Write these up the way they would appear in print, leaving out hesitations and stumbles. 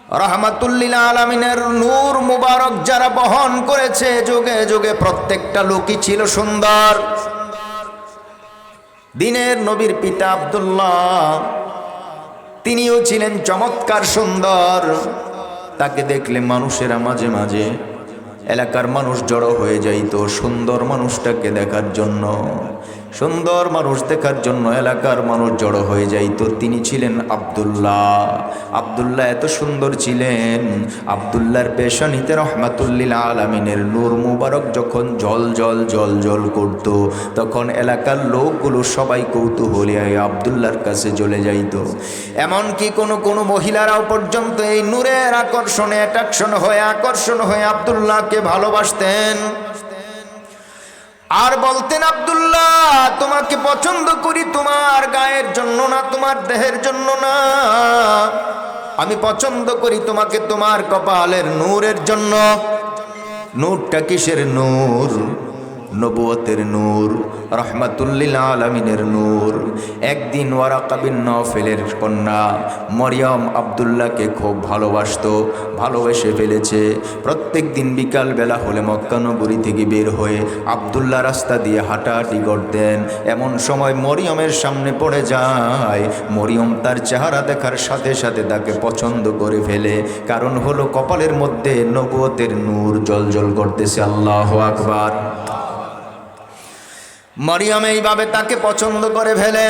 রাহমাতুল লিল আলামিনের নূর মুবারক যারা বহন করেছে যুগে যুগে প্রত্যেকটা লোকই ছিল সুন্দর। দিনের নবীর পিতা আব্দুল্লাহ তিনিও ছিলেন চমৎকার সুন্দর। তাকে দেখলে মানুষেরা মাঝে মাঝে এলাকার মানুষ জড়ো হয়ে যাইত সুন্দর মানুষটাকে দেখার জন্য। সুন্দর মানুষ দেখার জন্য এলাকার মানুষ জড়ো হয়ে যাইত। তিনি ছিলেন আব্দুল্লাহ। আব্দুল্লাহ এত সুন্দর ছিলেন, আব্দুল্লাহর পেশানিতে রাহমাতুল লিল আলামিনের নূর মুবারক যখন জল জল জল জল করত, তখন এলাকার লোকগুলো সবাই কৌতূহলী আব্দুল্লাহর কাছে চলে যাইত। এমনকি কোনো মহিলারাও পর্যন্ত এই নূরের আকর্ষণে আকর্ষণ হয়ে আব্দুল্লাহকে ভালোবাসতেন আর বলতেন, আব্দুল্লাহ তোমাকে পছন্দ করি তোমার গায়ের জন্য না, তোমার দেহের জন্য না, আমি পছন্দ করি তোমাকে তোমার কপালের নূরের জন্য। নূরটা কিসের নূর? নবুয়তের নূর, রাহমাতুল লিল আলামিনের নূর। একদিন ওয়ারাকা বিন নওফেলের কন্যা মরিয়ম আব্দুল্লাহকে খুব ভালোবেসে ফেলেছে। প্রত্যেক দিন বিকাল বেলা হলে মক্কা নগরী থেকে বের হয়ে আব্দুল্লাহ রাস্তা দিয়ে হাঁটাহাঁটি করতেন। এমন সময় মরিয়মের সামনে পড়ে যায়। মরিয়ম তার চেহারা দেখার সাথে সাথে তাকে পছন্দ করে ফেলে। কারণ হলো কপালের মধ্যে নবুয়তের নূর জ্বলজ্বল করতেছে। আল্লাহু আকবার। মরিয়ম এইভাবে তাকে পছন্দ করে ফেলে।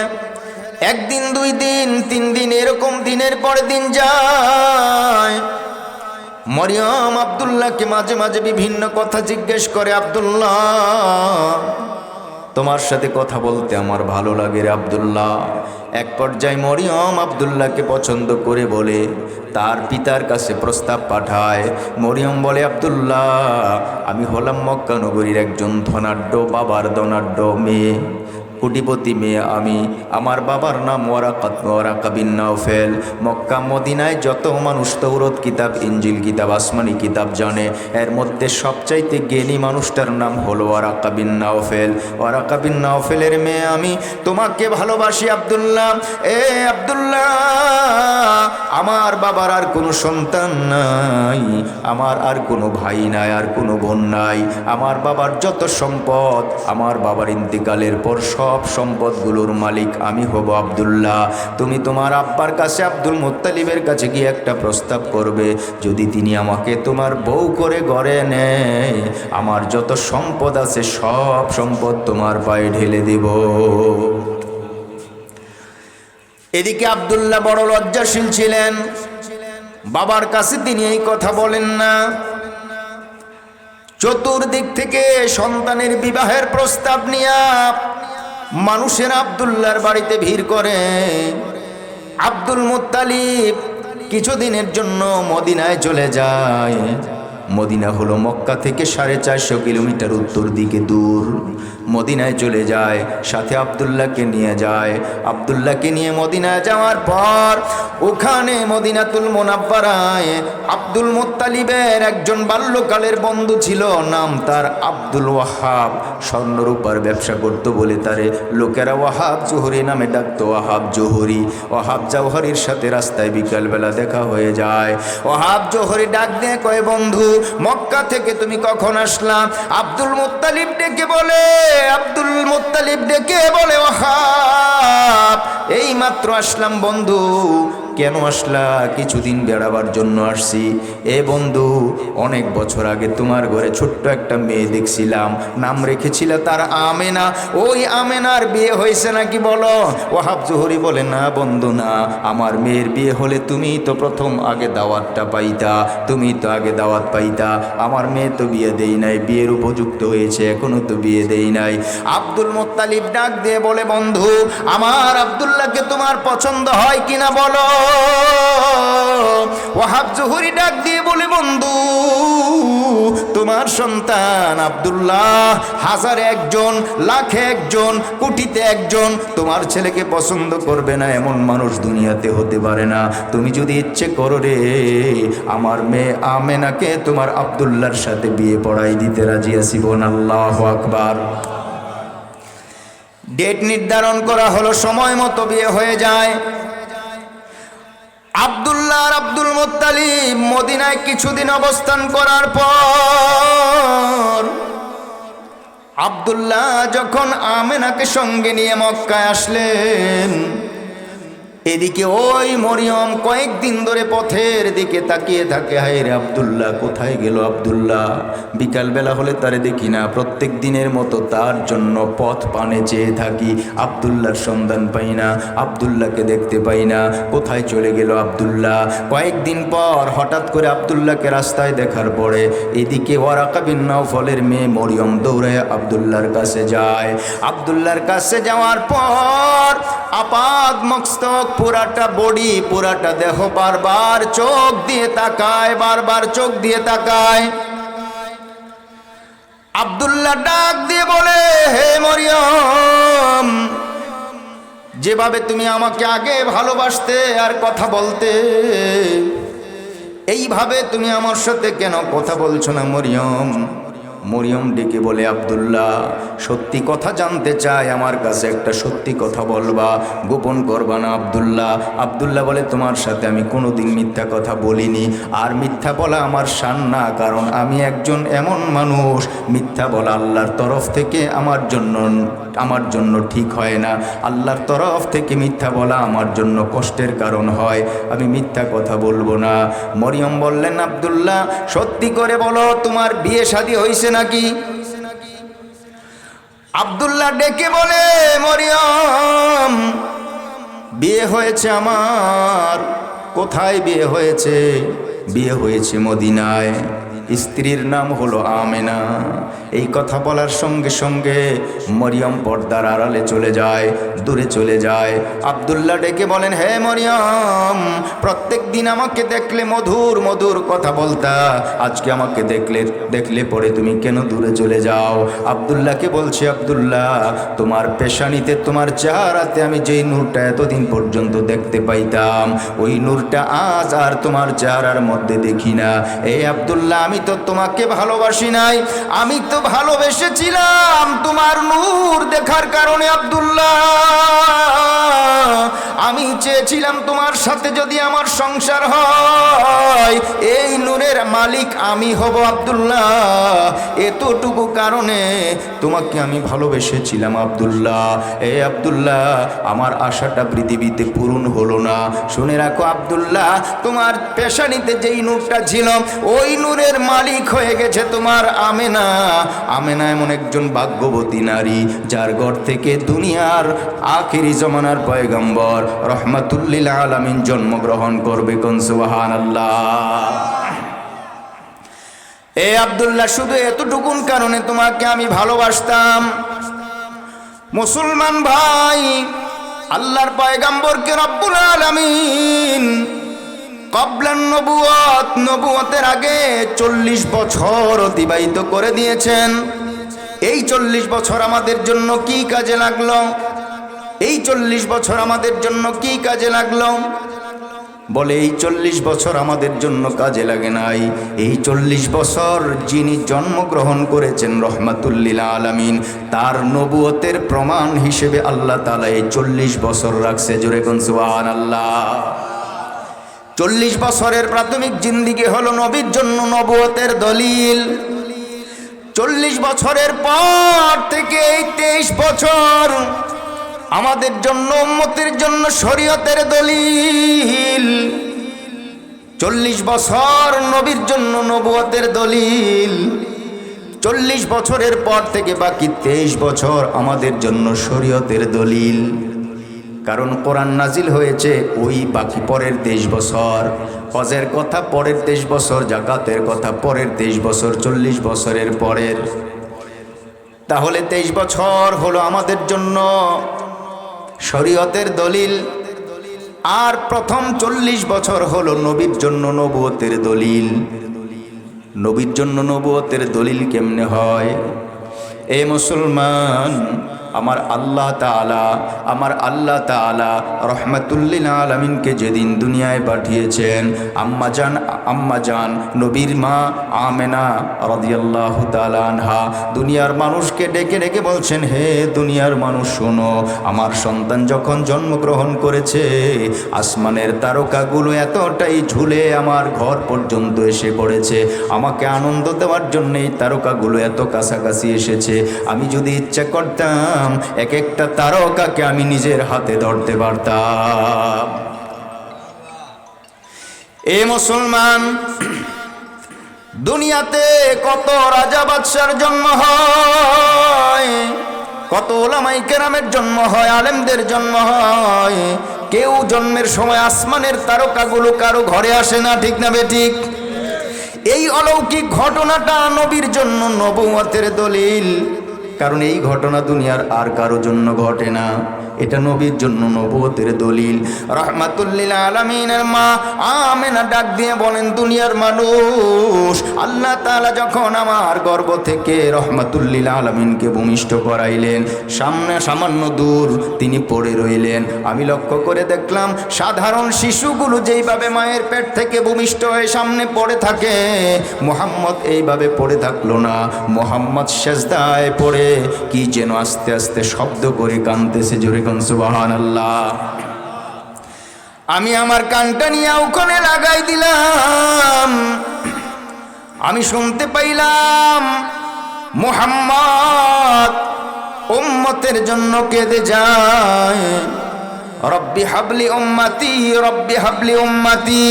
একদিন, 2 দিন, 3 দিন, এরকম দিনের পর দিন যায়। মরিয়ম আব্দুল্লাহকে মাঝে মাঝে বিভিন্ন কথা জিজ্ঞেস করে, আব্দুল্লাহ তোমার সাথে কথা বলতে আমার ভালো লাগে রে আব্দুল্লাহ। এক পর্যায়ে মরিয়ম আব্দুল্লাহকে পছন্দ করে বলে তার পিতার কাছে প্রস্তাব পাঠায়। মরিয়ম বলে, আব্দুল্লাহ আমি হলাম মক্কা নগরীর একজন ধনাঢ্য বাবার ধনাঢ্য মেয়ে, কোটিপতি মেয়ে আমি। আমার বাবার নাম ওয়ারাকা বিন নওফেল। মক্কা মদিনায় যত মানুষ তৌরাত কিতাব, ইনজিল কিতাব, আসমানি কিতাব জানে, এর মধ্যে সবচাইতে জ্ঞানী মানুষটার নাম হলো Waraqa bin Nawfal. Waraqa bin নওফেলের মেয়ে আমি, তোমাকে ভালোবাসি আব্দুল্লাহ। এ আব্দুল্লাহ আমার বাবার আর কোনো সন্তান নাই, আমার আর কোনো ভাই নাই, আর কোনো বোন নাই। আমার বাবার যত সম্পদ, আমার বাবার ইন্তিকালের পর সব সম্পদগুলোর মালিক আমি হব আব্দুল্লাহ। তুমি তোমার আব্বার কাছে আব্দুল মুত্তালিবের কাছে গিয়ে একটা প্রস্তাব করবে, যদি তিনি আমাকে তোমার বউ করে ঘরে নেয়, আমার যত সম্পদ আছে সব সম্পদ তোমার পায়ে ঢেলে দেব। এদিকে আব্দুল্লাহ বড় লজ্জাশীল ছিলেন, বাবার কাছে তিনি এই কথা বলেন না। চতুর্দিক থেকে সন্তানের বিবাহের প্রস্তাব নিয়ে মানুষের আব্দুল্লাহর বাড়িতে ভিড় করে। আব্দুল মুত্তালিব কিছুদিনের জন্য মদিনায় চলে যায়। মদিনা হলো মক্কা থেকে 450 কিলোমিটার উত্তর দিকে দূর। মদিনায় চলে যায়, সাথে আব্দুল্লাহকে নিয়ে যায়। আব্দুল্লাহকে নিয়ে মদিনায় যাওয়ার পর ওখানে মদিনাতুল মুনাব্বারায় আব্দুল মুত্তালিবের একজন বাল্যকালের বন্ধু ছিল, নাম তার আব্দুল ওয়াহাব। স্বর্ণরূপার ব্যবসা করতো বলে তারে লোকেরা ওয়াহাব জোহরি নামে ডাকতো। ওয়াহাব জওহরির সাথে রাস্তায় বিকালবেলা দেখা হয়ে যায়। ওয়াহাব জোহরি ডাক দিয়ে কয়, বন্ধু মক্কা থেকে তুমি কখন আসলা? আব্দুল মুত্তালিব ডেকে বলে ওয়াহাব এই মাত্র আসলাম বন্ধু। কেন আসলা? কিছুদিন বেড়াবার জন্য আসছি। এ বন্ধু অনেক বছর আগে তোমার ঘরে ছোট্ট একটা মেয়ে দেখছিলাম, নাম রেখেছিল তার আমেনা। ওই আমেনার বিয়ে হয়েছে নাকি বলো? ওয়াহাব জোহরি বলে, না বন্ধু না, আমার মেয়ের বিয়ে হলে তুমি তো প্রথম আগে দাওয়াতটা পাইতা, তুমি তো আগে দাওয়াত পাইতা। আমার মেয়ে তো বিয়ে দেই নাই, বিয়ের উপযুক্ত হয়েছে এখনো তো বিয়ে দেই নাই। আব্দুল মুত্তালিব ডাক দিয়ে বলে, বন্ধু আমার আব্দুল্লাহকে তোমার পছন্দ হয় কিনা বলো? ওয়াহাব জোহরি ডাক দিয়ে বলে, বন্ধু তোমার সন্তান আব্দুল্লাহ হাজারে একজন, লাখে একজন, কোটিতে একজন তোমার ছেলেকে পছন্দ করবে না এমন মানুষ দুনিয়াতে হতে পারে না। তুমি যদি ইচ্ছে করো রে, আমার মেয়ে আমেনাকে তোমার আব্দুল্লাহর সাথে বিয়ে পড়াই দিতে রাজি আছি বোন। আল্লাহু আকবার। ডেট নির্ধারণ করা হলো, সময় মতো বিয়ে হয়ে যায়। আব্দুল্লাহ আর আব্দুল মুত্তালিব মদিনায় কিছুদিন অবস্থান করার পর আব্দুল্লাহ যখন আমেনাকে সঙ্গে নিয়ে মক্কায় আসলেন, এদিকে ওই মরিয়ম কয়েকদিন ধরে পথের দিকে তাকিয়ে থাকে, হায় রে আব্দুল্লাহ কোথায় গেল আব্দুল্লাহ। বিকালবেলা হলে তারে দেখি না, প্রত্যেক দিনের মতো তার জন্য পথ পানে চেয়ে থাকি, আব্দুল্লাহর সন্ধান পাই না, আব্দুল্লাহকে দেখতে পাই না, কোথায় চলে গেল আব্দুল্লাহ। কয়েকদিন পর হঠাৎ করে আব্দুল্লাহকে রাস্তায় দেখার পরে এদিকে ওয়ারাকা বিন নাওফলের মেয়ে মরিয়ম দৌড়ে আব্দুল্লাহর কাছে যায়। আব্দুল্লাহর কাছে যাওয়ার পর আপাদ মস্তক পুরাটা বডি পুরাটা দেহ বারবার চোখ দিয়ে তাকায়, বারবার চোখ দিয়ে তাকায়। আব্দুল্লাহ ডাক দিয়ে বলে, হে মরিয়ম, যেভাবে তুমি আমাকে আগে ভালোবাসতে আর কথা বলতে, এইভাবে তুমি আমার সাথে কেন কথা বলছো না মরিয়ম? মরিয়ম ডেকে বলে, আব্দুল্লাহ সত্যি কথা জানতে চাই, আমার কাছে একটা সত্যি কথা বলবা, গোপন করবা না আব্দুল্লাহ। আব্দুল্লাহ বলে, তোমার সাথে আমি কোনোদিন মিথ্যা কথা বলিনি, আর মিথ্যা বলা আমার শান না, কারণ আমি একজন এমন মানুষ, মিথ্যা বলা আল্লাহর তরফ থেকে আমার জন্য ঠিক হয় না, আল্লাহর তরফ থেকে মিথ্যা বলা আমার জন্য কষ্টের কারণ হয়, আমি মিথ্যা কথা বলবো না। মরিয়ম বললেন, আব্দুল্লাহ সত্যি করে বলো, তোমার বিয়ে শাদী হয়েছে নাকি? আব্দুল্লাহ ডেকে বলে, মরিয়ম বিয়ে হয়েছে আমার। কোথায় বিয়ে হয়েছে? বিয়ে হয়েছে মদিনায়, স্ত্রীর নাম হলো আমেনা। এই কথা বলার সঙ্গে সঙ্গে মরিয়ম পর্দার আড়ালে চলে যায়, দূরে চলে যায়। আব্দুল্লাহ ডেকে বলেন, হে মরিয়ম, প্রত্যেক দিন আমাকে দেখলে মধুর মধুর কথা বলতা, আজকে আমাকে দেখলে পরে তুমি কেন দূরে চলে যাও? আব্দুল্লাহকে বলছে, আব্দুল্লাহ তোমার পেশানিতে, তোমার চেহারাতে আমি যেই নূরটা এতদিন পর্যন্ত দেখতে পাইতাম, ওই নূরটা আজ আর তোমার চেহারার মধ্যে দেখি না। এই আব্দুল্লাহ, আমি তো তোমাকে ভালোবাসি নাই, আমি তো ভালোবেসেছিলাম তোমার নূর দেখার কারণে। আব্দুল্লাহ আমি চেয়েছিলাম তোমার সাথে যদি আমার সংসার হয়, এই নূরের মালিক আমি হব। আব্দুল্লাহ এতটুকু কারণে তোমাকে আমি ভালোবেসেছিলাম আব্দুল্লাহ। এই আব্দুল্লাহ আমার আশাটা পৃথিবীতে পূরণ হলো না। শুনে রাখো আব্দুল্লাহ, তোমার পেশানিতে যেই নূরটা ছিল, ওই নূরের মালিক হয়ে গেছে তোমার আমেনা। আমেনা এমন একজন ভাগ্যবতী নারী, যার ঘর থেকে দুনিয়ার আখিরি জমানার পয়গম্বর রহমাতুল্লিল আলামিন জন্মগ্রহণ করবে। কোন সুবহানাল্লাহ। এ আব্দুল্লাহ, শুধু এতটুকুন কারণে তোমাকে আমি ভালোবাসতাম। মুসলমান ভাই, আল্লাহর পয়গম্বরকে রব্বুল আলামিন কবলান নবুয়ত, নবুয়তের আগে 40 বছর অতিবাহিত করে দিয়েছেন। এই 40 বছর আমাদের জন্য কি কাজে লাগলো? এই 40 বছর আমাদের জন্য কি কাজে লাগলো? বলে, এই 40 বছর আমাদের জন্য কাজে লাগে নাই। এই 40 বছর যিনি জন্মগ্রহণ করেছেন রহমাতুল্লিল আলামিন, তার নবুয়তের প্রমাণ হিসেবে আল্লাহ তাআলা এই 40 বছর রাখছে। জোরে কোন সুবহানাল্লাহ। 40 বছরের প্রাথমিক জিন্দেগি হলো নবীর জন্য নবুয়তের দলিল। 40 বছরের পর থেকে এই 23 বছর আমাদের জন্য, উম্মতের জন্য শরীয়তের দলিল। 40 বছর নবীর জন্য নবুয়তের দলিল। 40 বছরের পর থেকে বাকি 23 বছর আমাদের জন্য শরীয়তের দলিল। কারণ কোরআন নাজিল হয়েছে ওই বাকি পরের 23 বছর, হজের কথা পরের 23 বছর, যাকাতের কথা পরের 23 বছর, 40 বছরের পরের। তাহলে 23 বছর হলো আমাদের জন্য শরীয়তের দলিল, আর প্রথম 40 বছর হলো নবীর জন্য নবুয়তের দলিল। নবীর জন্য নবুয়তের দলিল কেমনে হয়? এ মুসলমান, আমার আল্লাহ তাআলা রহমাতুল্লিল আলামিনকে যেদিন দুনিয়ায় পাঠিয়েছেন, আম্মা জান নবীর মা আমেনা রাদিয়াল্লাহু তাআলা আনহা দুনিয়ার মানুষকে ডেকে ডেকে বলছেন, হে দুনিয়ার মানুষ শোনো, আমার সন্তান যখন জন্মগ্রহণ করেছে আসমানের তারকাগুলো এতটাই ঝুলে আমার ঘর পর্যন্ত এসে পড়েছে। আমাকে আনন্দ দেওয়ার জন্য এই তারকাগুলো এত কাছাকাছি এসেছে। আমি যদি ইচ্ছা করতাম এক একটা তারকাকে আমি নিজের হাতে ধরতে পারতাম। এ মুসলমান, দুনিয়াতে কত রাজা বাদশার জন্ম হয়, কত ওলামায়ে কেরামের জন্ম হয়, আলেমদের জন্ম হয়। কেউ জন্মের সময় আসমানের তারকাগুলো কারো ঘরে আসে না, ঠিক না বেঠিক? এই অলৌকিক ঘটনাটা নবীর জন্য নবুয়তের দলিল, কারণ এই ঘটনা দুনিয়ার আর কারো জন্য ঘটে না, এটা নবীর জন্য নবুয়তের দলিল। রাহমাতুল্লিল আলামিনের মা আমেনা ডাক দিয়ে বলেন, দুনিয়ার মানুষ, আল্লাহ তাআলা যখন আমার গর্ভ থেকে রহমাতুল্লিল আলামিনকে ভূমিষ্ঠ করাইলেন, সামান্য দূর তিনি পড়ে রইলেন। আমি লক্ষ্য করে দেখলাম সাধারণ শিশুগুলো যেইভাবে মায়ের পেট থেকে ভূমিষ্ঠ হয়ে সামনে পড়ে থাকে, মুহাম্মদ এইভাবে পড়ে থাকলো না। মুহাম্মদ সেজদায় পড়ে কি যেন আস্তে আস্তে শব্দ করে কাঁদতেছে। জোরে কোন সুবহানাল্লাহ। আমি আমার কানটা নিয়ে ওখানে লাগাই দিলাম, আমি শুনতে পাইলাম মুহাম্মদ উম্মতের জন্য কেঁদে যায়, রব্বি হাবলি উম্মতি, রব্বি হাবলি উম্মতি।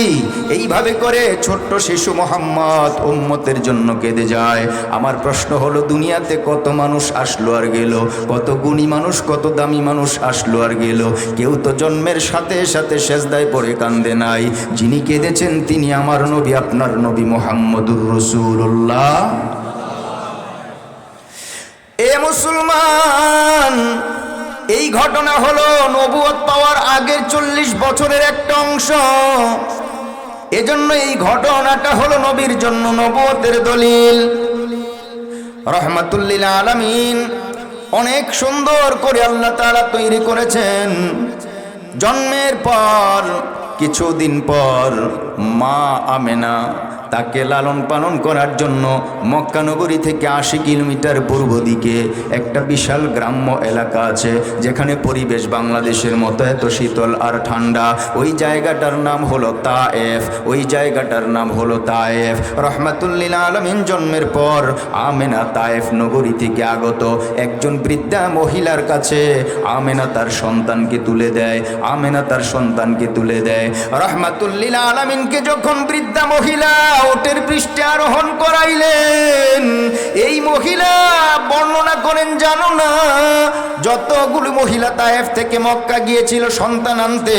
এইভাবে করে ছোট্ট শিশু মুহাম্মদ উম্মতের জন্য কেঁদে যায়। আমার প্রশ্ন হলো, দুনিয়াতে কত মানুষ আসলো আর গেল, কত গুণী মানুষ, কত দামি মানুষ আসলো আর গেল, কেউ তো জন্মের সাথে সাথে সেজদায় পড়ে কান্দে নাই। যিনি কেঁদেছেন তিনি আমার নবী, আপনার নবী মুহাম্মদুর রাসূলুল্লাহ। এ মুসলমান, এই ঘটনা হলো নবুয়ত পাওয়ার আগের 40 বছরের একটা অংশ। এজন্য এই ঘটনাটা হলো নবীর জন্য নবুয়তের দলিল। রহমাতুল্লিল আলামিন অনেক সুন্দর করে আল্লাহ তাআলা তৈরি করেছেন। জন্মের পর কিছুদিন পর মা আমেনা তাকে লালন পালন করার জন্য মক্কা নগরী থেকে 80 কিলোমিটার পূর্ব দিকে একটা বিশাল গ্রাম্য এলাকা আছে, যেখানে পরিবেশ বাংলাদেশের মতো এত শীতল আর ঠান্ডা। ওই জায়গাটার নাম হলো তায়েফ, ওই জায়গাটার নাম হলো তায়েফ। রহমাতুল্লিল আলামিন জন্মের পর আমেনা তায়েফ নগরী থেকে আগত একজন বৃদ্ধা মহিলার কাছে আমেনা তার সন্তানকে তুলে দেয়, আমেনা তার সন্তানকে তুলে দেয়। রহমাতুল্লিল আলামিনকে যখন বৃদ্ধা মহিলা ওটের পৃষ্ঠে আরোহণ করাইলেন, এই মহিলা বর্ণনা করেন, জানো না, যতগুলো মহিলা তায়েফ থেকে মক্কা গিয়েছিল সন্তান আনতে,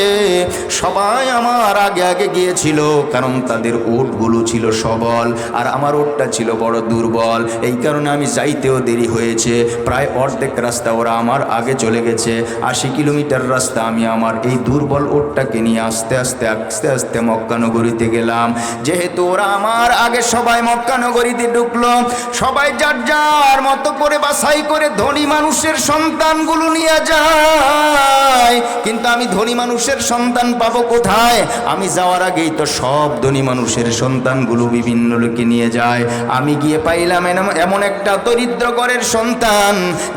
সবাই আমার আগে আগে গিয়েছিল, কারণ তাদের উটগুলো ছিল সবল আর আমার উটটা ছিল বড় দুর্বল। এই কারণে আমি যাইতেও দেরি হয়েছে, প্রায় অর্ধেক রাস্তা ওরা আমার আগে চলে গেছে। 80 কিলোমিটার রাস্তা আমি আমার এই দুর্বল উটটাকে নিয়ে আস্তে আস্তে আস্তে আস্তে মক্কা নগরীতে গেলাম। যেহেতু ওরা আমার আগে সবাই মক্কা নগরীতে ঢুকলো, সবাই যার যার মতো করে বাছাই করে ধনী মানুষের সন্তানগুলো নিয়ে যায়, কিন্তু আমি ধনী মানুষের সন্তান পাবো কোথায়? আমি যাওয়ার আগেই তো সব ধনী মানুষের সন্তানগুলো বিভিন্ন লোকে নিয়ে যায়। আমি গিয়ে পাইলাম এমন একটা দরিদ্র ঘরের সন্তান,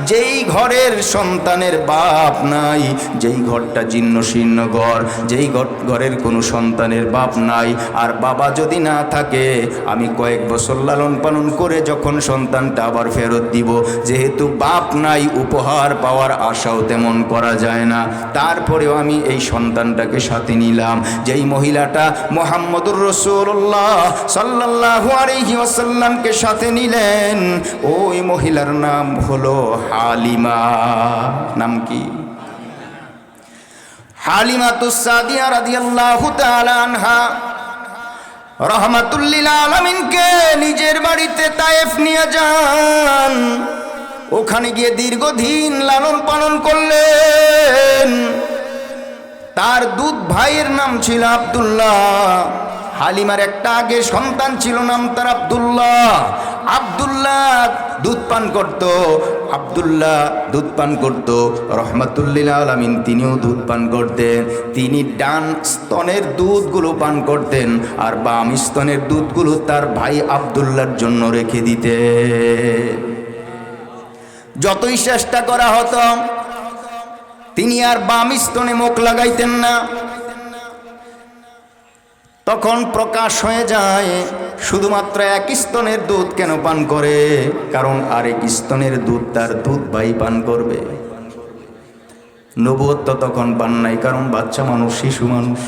যেই ঘরের সন্তানের বাপ নাই, যেই ঘরটা জীর্ণ শীর্ণ ঘর, যেই ঘরের কোনো সন্তানের বাপ নাই। আর বাবা যদি না থাকে, আমি কয়েক বছর লালন পালন করে যখন সন্তানটা আবার ফেরত দিব, যেহেতু বাপ নাই উপহার পাওয়ার আশাও তেমন করা যায় না, তারপরেও আমি এই সন্তানটাকে সাথে নিলাম। যেই মহিলাটা মুহাম্মদুর রাসূলুল্লাহ সাল্লাল্লাহু আলাইহি ওয়াসাল্লামকে সাথে নিলেন, ওই মহিলার নাম হলো হালিমা। নাম কি? হালিমাতুস সাদিয়া রাদিয়াল্লাহু তাআলা আনহা রহমাতুল্লিল আলামিনকে নিজের বাড়িতে তায়েফ নিয়ে যান। ওখানে গিয়ে দীর্ঘদিন লালন পালন করলেন। তার দুধ ভাইয়ের নাম ছিল আব্দুল্লাহ। হালিমার একটা আগে সন্তান ছিল, নাম তার আব্দুল্লাহ। আব্দুল্লাহ দুধ পান করত, আব্দুল্লাহ দুধ পান করত, রহমাতুল্লিল আলামিন তিনিও দুধ পান করতেন। তিনি ডান স্তনের দুধগুলো পান করতেন আর বাম স্তনের দুধগুলো তার ভাই আব্দুল্লাহর জন্য রেখে দিতেন। যতই চেষ্টা করা হতো তিনি আর বাম স্তনে মুখ লাগাইতেন না। তখন প্রকাশ হয়ে যায় শুধুমাত্র এক স্তনের দুধ কেন পান করে, কারণ আরেক স্তনের দুধ তার দুধ ভাই পান করবে। নবুয়ত তখন পান নাই, কারণ বাচ্চা মানুষ, শিশু মানুষ।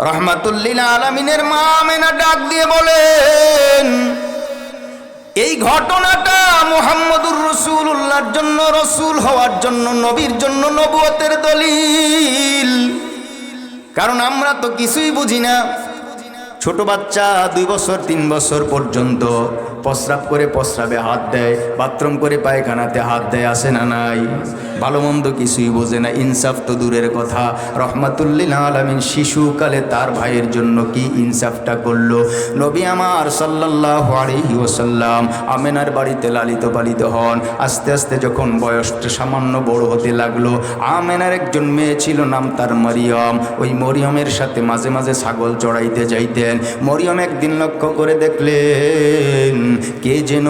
রহমাতুল্লিল আলামিনের মা আমেনা ডাক দিয়ে বলেন, এই ঘটনাটা মুহাম্মদুর রাসূলুল্লাহর জন্য, রসুল হওয়ার জন্য, নবীর জন্য নবুয়তের দলিল। কারণ আমরা তো কিছুই বুঝি না। ছোট বাচ্চা 2 বছর 3 বছর পর্যন্ত প্রস্রাব করে প্রস্রাবে হাত দেয়, বাথরুম করে পায়খানাতে হাত দেয়, আসে না নাই? ভালো মন্দ কিছুই বোঝে না, ইনসাফ তো দূরের কথা। রহমাতুল্লিল আলামিন শিশুকালে তার ভাইয়ের জন্য কি ইনসাফটা করলো। নবী আমার সাল্লাল্লাহু আলাইহি ওয়াসাল্লাম আমেনার বাড়িতে লালিত পালিত হন। আস্তে আস্তে যখন বয়সটা সামান্য বড় হতে লাগলো, আমেনার একজন মেয়ে ছিল, নাম তার মরিয়ম। ওই মরিয়মের সাথে মাঝে মাঝে ছাগল চড়াইতে যাইতেন। মরিয়ম একদিন লক্ষ্য করে দেখলেন কে যেন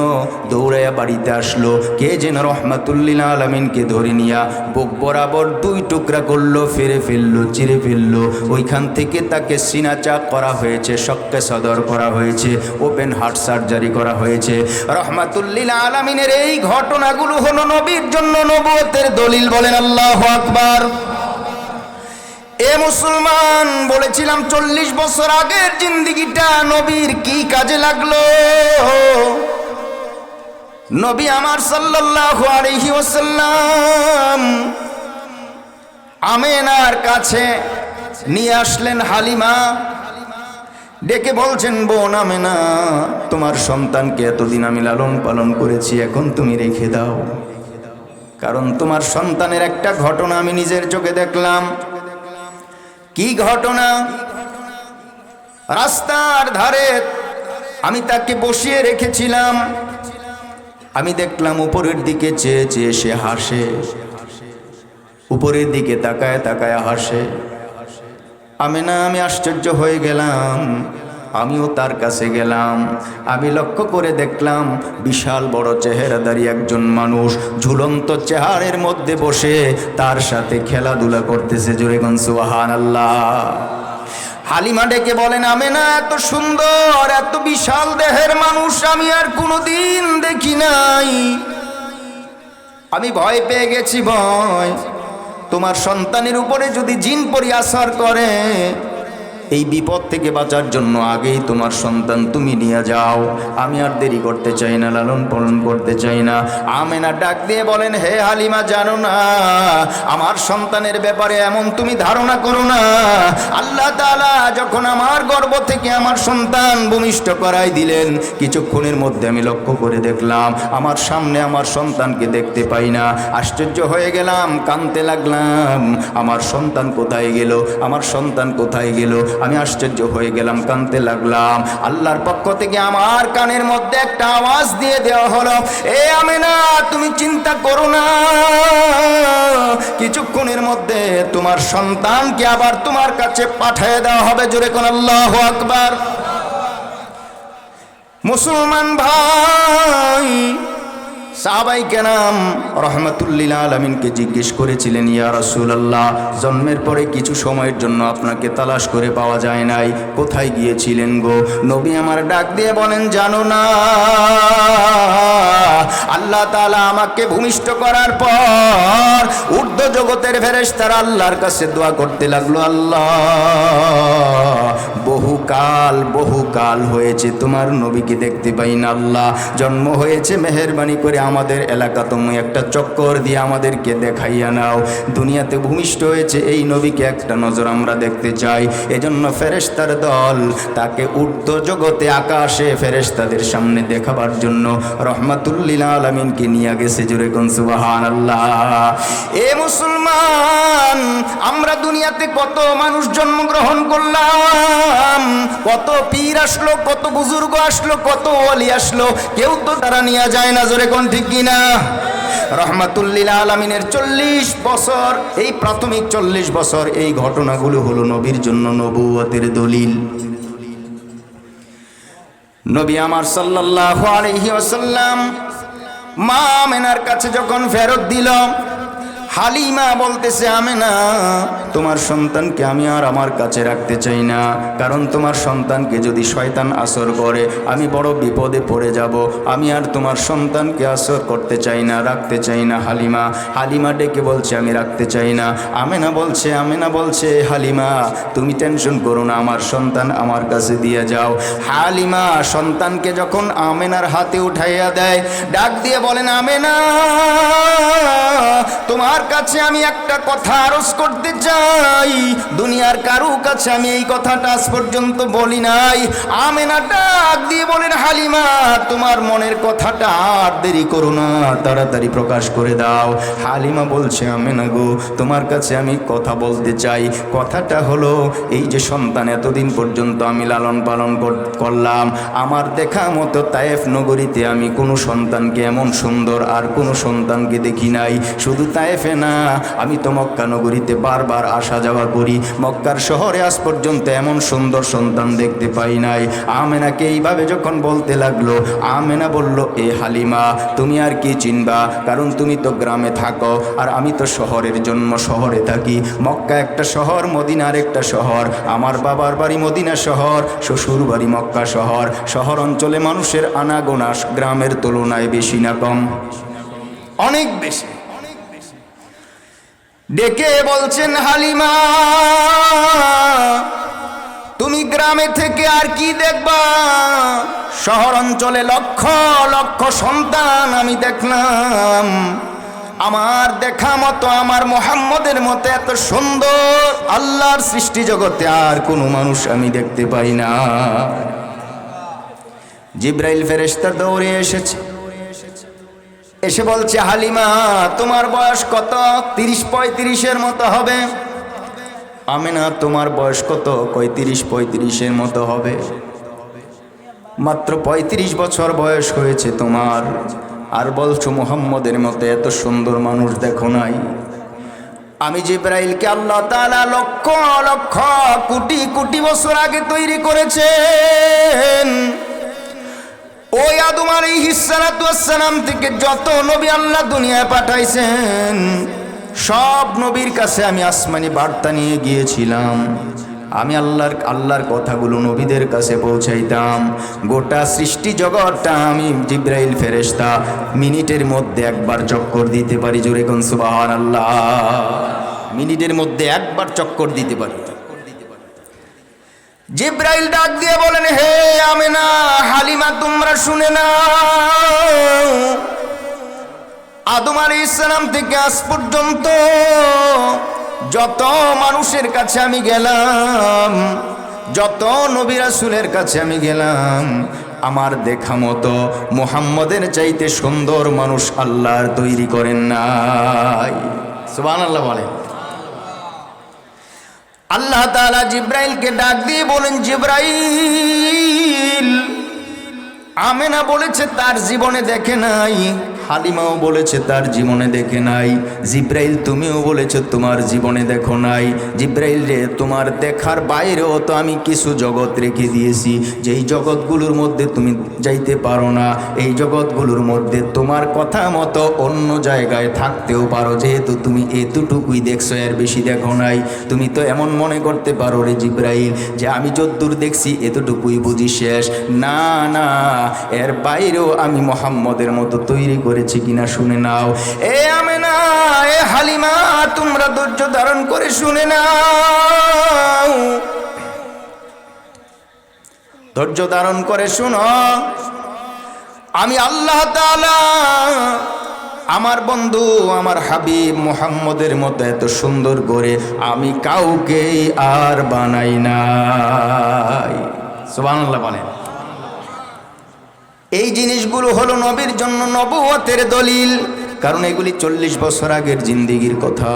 দৌড়াইয়া বাড়িতে আসলো, কে যেন রহমাতুল্লিল আলামিনকে ধরে নিয়া বুক বরাবর 2 টুকরা করলো, ফেরে ফেললো, চিরে ফেললো। ওইখান থেকে তাকে সিনা চাপ করা হয়েছে, শক্কে সদর করা হয়েছে, ওপেন হার্ট সার্জারি করা হয়েছে। রহমাতুল্লিল আলামিনের এই ঘটনাগুলো হলো নবীর জন্য নবুয়তের দলিল। বলেন আল্লাহু আকবার। এ মুসলমান, বলেছিলাম 40 বছর আগের জিন্দেগিটা নবীর কি কাজে লাগলো। নবী আমার সাল্লাল্লাহু আলাইহি ওয়াসাল্লাম আমেনার কাছে নিয়ে আসলেন হালিমা। ডেকে বলছেন, বোন আমেনা, তোমার সন্তানকে এতদিন আমি লালন পালন করেছি, এখন তুমি রেখে দাও। কারণ তোমার সন্তানের একটা ঘটনা আমি নিজের চোখে দেখলাম। কি ঘটনা? রাস্তার ধারে আমি তাকে বসিয়ে রেখেছিলাম। আমি দেখলাম উপরের দিকে চেয়ে চেয়ে সে হাসে, উপরের দিকে তাকায় তাকায় হাসে। আমি আশ্চর্য হয়ে গেলাম। আমিও তার কাছে গেলাম। আমি লক্ষ্য করে দেখলাম বিশাল বড় চেহারাদারি একজন মানুষ ঝুলন্ত চেহারের মধ্যে বসে তার সাথে খেলাধুলা করতেছে। জোরে কোন সুবহানাল্লাহ। হালিমা ডেকে বলেন, আমেনা, এত সুন্দর, এত বিশাল দেহের মানুষ আমি আর কোনোদিন দেখি নাই। আমি ভয় পেয়ে গেছি। ভয়, তোমার সন্তানের উপরে যদি জিন পরি আসর করে, এই বিপদ থেকে বাঁচার জন্য আগেই তোমার সন্তান তুমি নিয়ে যাও। আমি আর দেরি করতে চাই না, লালন পালন করতে চাই না। আমেনা ডাক দিয়ে বলেন, হে হালিমা, জানো না আমার সন্তানের ব্যাপারে এমন তুমি ধারণা করো না। আল্লাহ তাআলা যখন আমার গর্ভ থেকে আমার সন্তান ভূমিষ্ঠ করাই দিলেন, কিছুক্ষণের মধ্যে আমি লক্ষ্য করে দেখলাম আমার সামনে আমার সন্তানকে দেখতে পাই না। আশ্চর্য হয়ে গেলাম, কাঁদতে লাগলাম, আমার সন্তান কোথায় গেল, আমার সন্তান কোথায় গেল। আমি আশ্চর্য হয়ে গেলাম, কাঁদতে লাগলাম। আল্লাহর পক্ষ থেকে আমার কানের মধ্যে একটা আওয়াজ দিয়ে দেওয়া হলো, এ আমেনা, তুমি চিন্তা করো না, কিছুক্ষণের মধ্যে তোমার সন্তানকে আবার তোমার কাছে পাঠিয়ে দেওয়া হবে। জোরে কোন আল্লাহু আকবার। মুসলমান ভাই, সাহাবাই কেরাম রহমাতুল্লিল আলামিনকে জিজ্ঞেস করেছিলেন, ইয়া রাসূলুল্লাহ, জন্মের পরে কিছু সময়ের জন্য আপনাকে তালাশ করে পাওয়া যায় নাই, কোথায় গিয়েছিলেন গো? নবী আমার ডাক দিয়ে বলেন, জানো না, আল্লাহ তাআলা আমাকে ভূমিষ্ঠ করার পর ঊর্ধ্ব জগতের ফেরেশতারা আল্লাহর কাছে দোয়া করতে লাগলো, আল্লাহ, বহুকাল হয়েছে তোমার নবীকে দেখতে পাই না। আল্লাহ, জন্ম হয়েছে, মেহেরবানি করে আমাদের এলাকা তুমি একটা চক্কর দিয়ে আমাদেরকে দেখাইয়া নাও। দুনিয়াতে ভূমিষ্ঠ হয়েছে এই নবীকে একটা নজর আমরা দেখতে চাই। এজন্য ফেরেশতার দল তাকে ঊর্ধ্ব জগতে আকাশে ফেরেশতাদের সামনে দেখাবার জন্য রহমাতুল্লিল আলামিনকে নিয়ে গেছে। জোরে কোন সুবহানাল্লাহ। এ মুসলমান, আমরা দুনিয়াতে কত মানুষ জন্মগ্রহণ করলাম, কত পীর আসলো, কত বুজুর্গ আসলো, কত ওলি আসলো, কেউ তো তারা নিয়ে যায় না। জোরে কোন ঠিক কিনা? রহমাতুল লিল আলামিনের 40 বছর, এই প্রাথমিক 40 বছর এই ঘটনাগুলো হলো নবীর জন্য নবুয়তের দলিল। নবী আমার সাল্লাল্লাহু আলাইহি ওয়াসাল্লাম মা আমেনার কাছে যখন ফেরত দিল, হালিমা বলতেছে, আমেনা, তোমার সন্তানকে আমি আর আমার কাছে রাখতে চাই না, কারণ তোমার সন্তানকে যদি শয়তান আসর করে আমি বড় বিপদে পড়ে যাব। আমি আর তোমার সন্তানকে আসর করতে চাই না, রাখতে চাই না। হালিমা ডেকে বলছে, আমি রাখতে চাই না। আমেনা বলছে, হালিমা তুমি টেনশন করো না, আমার সন্তান আমার কাছে দিয়ে যাও। হালিমা সন্তানকে যখন আমেনার হাতে উঠাইয়া দেয়, ডাক দিয়ে বলেন, আমেনা, তোমার কাছে আমি একটা কথা আরজ করতে চাই, দুনিয়ার কারো কাছে আমি এই কথাটা আজ পর্যন্ত বলি নাই। আমেনা ডাক দিয়ে বলেন, হালিমা, তোমার মনের কথাটা আর দেরি করো না, তাড়াতাড়ি প্রকাশ করে দাও। হালিমা বলছে, আমেনা গো, তোমার কাছে আমি কথা বলতে চাই। কথাটা হলো, এই যে সন্তান এতদিন পর্যন্ত আমি লালন পালন করলাম, আমার দেখা মতো তায়েফ নগরীতে আমি কোনো সন্তানকে এমন সুন্দর আর কোনো সন্তানকে দেখি নাই। শুধু তায়েফে না, আমি তো মক্কা নগরীতে বারবার আসা যাওয়া করি, মক্কার শহরে আজ পর্যন্ত এমন সুন্দর সন্তান দেখতে পাই নাই। আমেনাকে এইভাবে যখন বলতে লাগলো, আমেনা বলল, এ হালিমা, তুমি আর কি চিনবা, কারণ তুমি তো গ্রামে থাকো আর আমি তো শহরের জন্ম শহরে থাকি। মক্কা একটা শহর, মদিনা আরেকটা শহর। আমার বাবার বাড়ি মদিনা শহর, শ্বশুর বাড়ি মক্কা শহর। শহর অঞ্চলে মানুষের আনাগোনা গ্রামের তুলনায় বেশি না কম? অনেক বেশি। ডেকে বলছেন, হালিমা, তুমি গ্রামে থেকে আর কি দেখবা? শহর অঞ্চলে লক্ষ লক্ষ সন্তান আমি দেখলাম, আমার দেখা মতো, আমার মুহাম্মদের মতো এত সুন্দর আল্লাহর সৃষ্টি জগতে আর কোনো মানুষ আমি দেখতে পাই না। জিব্রাইল ফেরেশতা দৌড়ে এসেছে, এসে বলছে, হালিমা, তোমার বয়স কত? 30-35 মতো হবে। আমেনা, তোমার বয়স কত? 35-35 মতো হবে। মাত্র 35 বছর বয়স হয়েছে তোমার, আর বলছো মুহাম্মদের মতো এত সুন্দর মানুষ দেখো নাই। আমি জিব্রাইলকে আল্লাহ তাআলা লক্ষ লক্ষ কোটি কোটি বছর আগে তৈরি করেছেন। ওই আদম আলাইহিস সালাতু ওয়াস সালাম থেকে যত নবী আল্লাহ দুনিয়ায় পাঠাইছেন, সব নবীর কাছে আমি আসমানি বার্তা নিয়ে গিয়েছিলাম। আমি আল্লাহর কথাগুলো নবীদের কাছে পৌঁছাইতাম। গোটা সৃষ্টি জগৎটা আমি জিব্রাইল ফেরেশতা মিনিটের মধ্যে একবার চক্কর দিতে পারি। জোরে কোন সুবহানাল্লাহ। মিনিটের মধ্যে একবার চক্কর দিতে পারি। জিব্রাইল ডাক দিয়ে বলেন, হে আমেনা, হালিমা, তোমরা শুনে নাও, আদম আলাইহিস সালাম থেকে আজ পর্যন্ত যত মানুষের কাছে আমি গেলাম, যত নবী রাসূলের কাছে আমি গেলাম, আমার দেখা মতো মুহাম্মদের চাইতে সুন্দর মানুষ আল্লাহর তৈরি করেন নাই। সুবহানাল্লাহ বলেন। আল্লাহ তাআলা জিব্রাইলকে ডাক দিয়ে বলেন, জিব্রাইল, আমেনা বলেছে তার জীবনে দেখে নাই, হালিমাও বলেছে তার জীবনে দেখে নাই। জিব্রাইল, তুমিও বলেছো তোমার জীবনে দেখো নাই। জিব্রাইল রে, তোমার দেখার বাইরেও তো আমি কিছু জগৎ রেখে দিয়েছি, যেই জগৎগুলোর মধ্যে তুমি যাইতে পারো না। এই জগৎগুলোর মধ্যে তোমার কথা মতো অন্য জায়গায় থাকতেও পারো, যেহেতু তুমি এতটুকুই দেখছো, এর বেশি দেখো নাই। তুমি তো এমন মনে করতে পারো রে জিব্রাইল যে আমি যদ্দূর দেখছি এতটুকুই বুঝি শেষ। না না, এর বাইরেও আমি মুহাম্মদের মতো তৈরি করেছি কিনা শুনে নাও। এ আমেনা, এ হালিমা, তোমরা ধৈর্য ধারণ করে শুনে নাও, ধৈর্য ধারণ করে শুনো। আমি আল্লাহ তাআলা আমার বন্ধু, আমার হাবিব মুহাম্মদের মতো এত সুন্দর করে আমি কাউকে আর বানাই নাই। সুবহানাল্লাহ বলেন। এই জিনিসগুলো হলো নবীর জন্য নবুয়তের দলিল, কারণ এগুলি 40 বছর আগের জিন্দেগির কথা।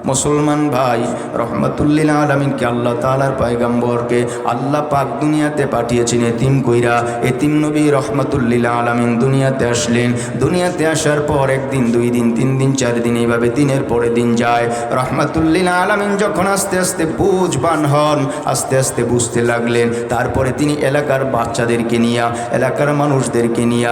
মুসলমান ভাই, রহমাতুল্লিল আলামিনকে আল্লাহ তাআলার পয়গম্বরকে আল্লাহ পাক দুনিয়াতে পাঠিয়েছেন এতিম কইরা। এতিম নবী রহমাতুল্লিল আলামিন দুনিয়াতে আসলেন। দুনিয়াতে আসার পর একদিন, 2 দিন, 3 দিন, 4 দিন, এইভাবে দিনের পরে দিন যায়। রহমাতুল্লিল আলামিন যখন আস্তে আস্তে বুঝবান হন, আস্তে আস্তে বুঝতে লাগলেন, তারপরে তিনি এলাকার বাচ্চাদেরকে নিয়ে, এলাকার মানুষদেরকে নিয়ে,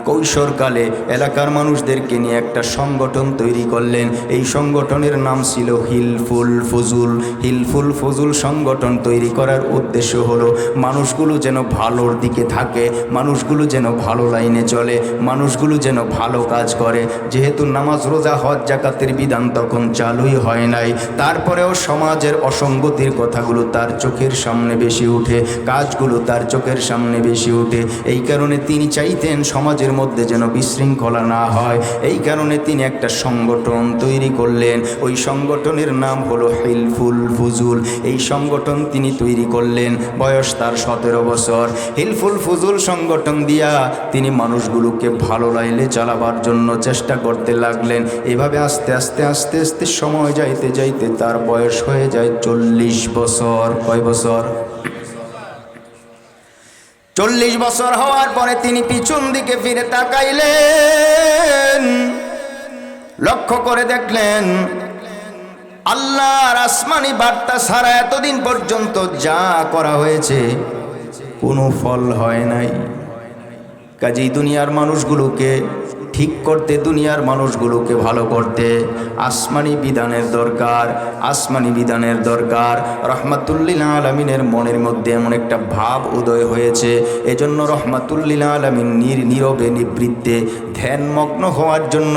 কৈশোরকালে এলাকার মানুষদেরকে নিয়ে একটা সংগঠন তৈরি করলেন। এই সংগঠনের নাম ছিল হিলফুল ফুজুল। হিলফুল ফুজুল সংগঠন তৈরি করার উদ্দেশ্য হলো মানুষগুলো যেন ভালোর দিকে থাকে, মানুষগুলো যেন ভালো লাইনে চলে, মানুষগুলো যেন ভালো কাজ করে। যেহেতু নামাজ, রোজা, হজ, যাকাতের বিধান তখন চালুই হয় নাই, তারপরেও সমাজের অসঙ্গতির কথাগুলো তার চোখের সামনে বেশি উঠে, কাজগুলো তার চোখের সামনে বেশি উঠে। এই কারণে তিনি চাইতেন সমাজের মধ্যে যেন বিশৃঙ্খলা না হয়। এই কারণে তিনি একটা সংগঠন তৈরি করলেন। ওই সংগঠনের নাম হলো হিলফুল ফুজুল। এই সংগঠন তিনি তৈরি করলেন, বয়স তার 17 বছর। হিলফুল ফুজুল সংগঠন দিয়া তিনি মানুষগুলোকে ভালো লাইনে চালাবার জন্য চেষ্টা করতে লাগলেন। এভাবে আস্তে আস্তে আস্তে আস্তে সময় যাইতে যাইতে তার বয়স হয়ে যায় 40 বছর। কয় বছর? 40 বছর হওয়ার পরে তিনি পিছন দিকে ফিরে তাকাইলেন, লক্ষ্য করে দেখলেন আল্লাহর আসমানি বার্তা ছাড়া এতদিন পর্যন্ত যা করা হয়েছে কোনো ফল হয় নাই। কাজেই দুনিয়ার মানুষগুলোকে ঠিক করতে, দুনিয়ার মানুষগুলোকে ভালো করতে আসমানি বিধানের দরকার, আসমানি বিধানের দরকার। রহমাতুল্লিল আলামিনের মনের মধ্যে এমন একটা ভাব উদয় হয়েছে, এজন্য রহমাতুল্লিল আলামিন নীরবে নিবৃত্তে ধ্যানমগ্ন হওয়ার জন্য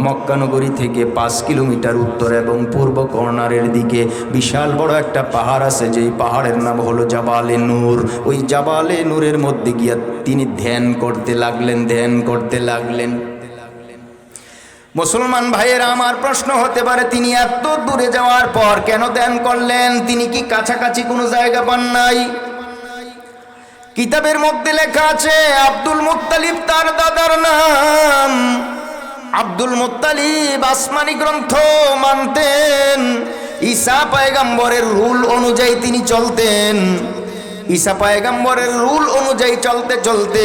মক্কানগরী থেকে 5 কিলোমিটার উত্তর এবং পূর্ব কর্নারের দিকে বিশাল বড় একটা পাহাড় আছে, যেই পাহাড়ের নাম হলো জাবালে নূর। ওই জাবালে নূরের মধ্যে গিয়া তিনি ধ্যান করতে লাগলেন, ধ্যান করতে লাগলেন। মুসলমান ভাইয়েরা, আমার প্রশ্ন হতে পারে তিনি এত দূরে যাওয়ার পর কেন ধ্যান করলেন? তিনি কি কাছাকাছি কোনো জায়গা পান নাই? কিতাবের মধ্যে লেখা আছে আব্দুল মুত্তালিব তার দাদার নাম। আব্দুল মুত্তালিব আসমানি গ্রন্থ মানতেন, ঈসা পয়গম্বরের রুল অনুযায়ী তিনি চলতেন। ঈসা পয়গম্বরের রুল অনুযায়ী চলতে চলতে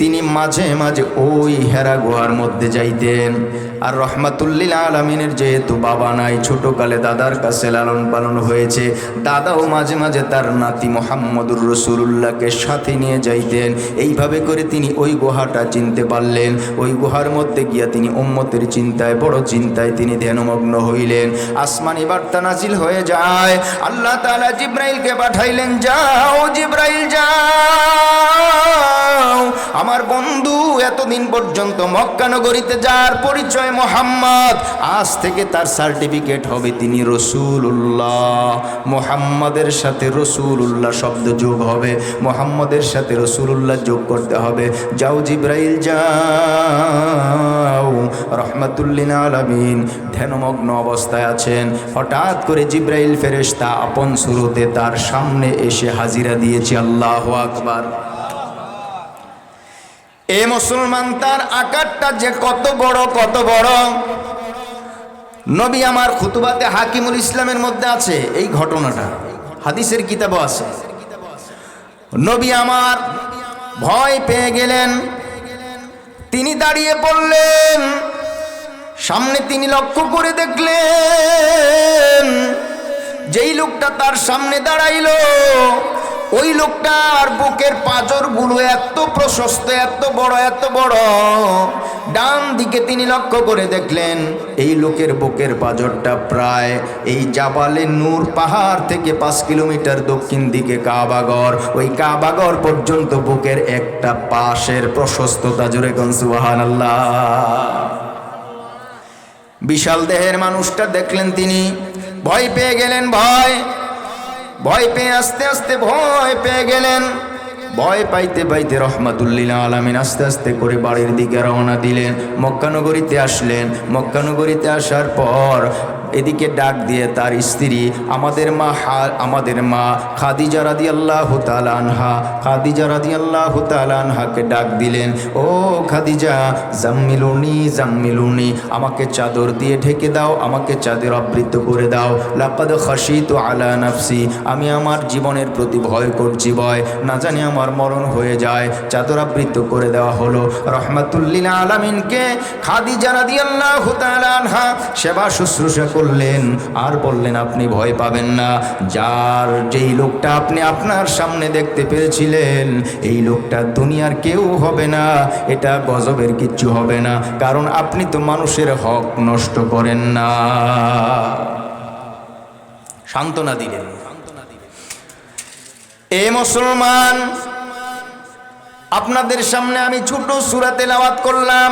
তিনি মাঝে মাঝে ওই হেরা গুহার মধ্যে যাইতেন। আর রহমাতুল্লিল আলামিনের যেহেতু বাবা নাই, ছোটকালে দাদার কাছে লালন পালন হয়েছে, দাদাও মাঝে মাঝে তার নাতি মোহাম্মদুর রসুলুল্লাহকে সাথে নিয়ে যাইতেন। এইভাবে করে তিনি ওই গুহাটা চিনতে পারলেন। ওই গুহার মধ্যে গিয়া তিনি উম্মতের চিন্তায়, বড় চিন্তায় তিনি ধ্যানমগ্ন হইলেন। আসমানি বার্তা নাজিল হয়ে যায়, আল্লাহ তাআলা জিব্রাইলকে পাঠাইলেন, যাও জিব্রাইল যাও, আমার বন্ধু এতদিন পর্যন্ত মক্কা নগরীতে যার পরিচয় মোহাম্মদ, আজ থেকে তার সার্টিফিকেট হবে তিনি রসুলুল্লাহ। মোহাম্মদের সাথে রসুলুল্লাহ শব্দ যোগ হবে, মোহাম্মদের সাথে রসুলুল্লাহ যোগ করতে হবে। যাও জিব্রাইল যাও। রহমাতুল্লিল আলামিন ধ্যানমগ্ন অবস্থায় আছেন, হঠাৎ করে জিব্রাইল ফেরেশতা আপন সুরতে তার সামনে এসে হাজিরা দিয়েছে। আল্লাহু আকবার। এ মুসলমান, তার আকারটা যে কত বড়, কত বড়! নবী আমার খুতুবাতে হাকিমুল ইসলামের মধ্যে আছে এই ঘটনাটা, হাদিসের কিতাবও আছে। নবী আমার ভয় পেয়ে গেলেন, তিনি দাঁড়িয়ে পড়লেন। সামনে তিনি লক্ষ্য করে দেখলেন যেই লোকটা তার সামনে দাঁড়াইল, ওই লোকটার বুকের পাঁজরগুলো এত প্রশস্ত, এত বড়, এত বড়। ডান দিকে তিনি লক্ষ্য করে দেখলেন এই লোকের বুকের পাঁজরটা প্রায় এই জাবালে নূর পাহাড় থেকে 5 কিলোমিটার দক্ষিণ দিকে কাবাগর, ওই কাবাগর পর্যন্ত বুকের একটা পাশের প্রশস্ততা। জোরে কোন সুবহানাল্লাহ। বিশাল দেহের মানুষটা দেখলেন, তিনি ভয় পেয়ে গেলেন। ভয় পেয়ে আস্তে আস্তে ভয় পেয়ে গেলেন। ভয় পাইতে পাইতে রহমাতুল্লিল আলামিন আস্তে আস্তে করে বাড়ির দিকে রওনা দিলেন। মক্কা নগরীতে আসলেন। মক্কা নগরীতে আসার পর এদিকে ডাক দিয়ে তার স্ত্রী আমাদের মা খাদিজা রাদিয়াল্লাহু তাআলা আনহা, খাদিজা রাদিয়াল্লাহু তাআলা আনহাকে ডাক দিলেন, ও খাদিজা, জাম্মিলুনি, আমাকে চাদর দিয়ে ঢেকে দাও, আমাকে চাদর আবৃত করে দাও। লাকাদ খাশিতু আলা নাফসি, আমি আমার জীবনের প্রতি ভয় করছি, ভয় না জানি আমার মরণ হয়ে যায়। চাদর আবৃত করে দেওয়া হলো। রহমাতুল লিল আলামিনকে খাদিজা রাদিয়াল্লাহু তাআলা আনহা সেবা শুশ্রূষা করলেন আর বললেন, আপনি ভয় পাবেন না, যেই লোকটা আপনি আপনার সামনে দেখতে পেরেছিলেন এই লোকটা দুনিয়ার কেউ হবে না, এটা গজবের কিচ্ছু হবে না, কারণ আপনি তো মানুষের হক নষ্ট করেন না। সান্ত্বনা দিলেন। এ মুসলমান, আপনাদের সামনে আমি ছোট সূরা তেলাওয়াত করলাম।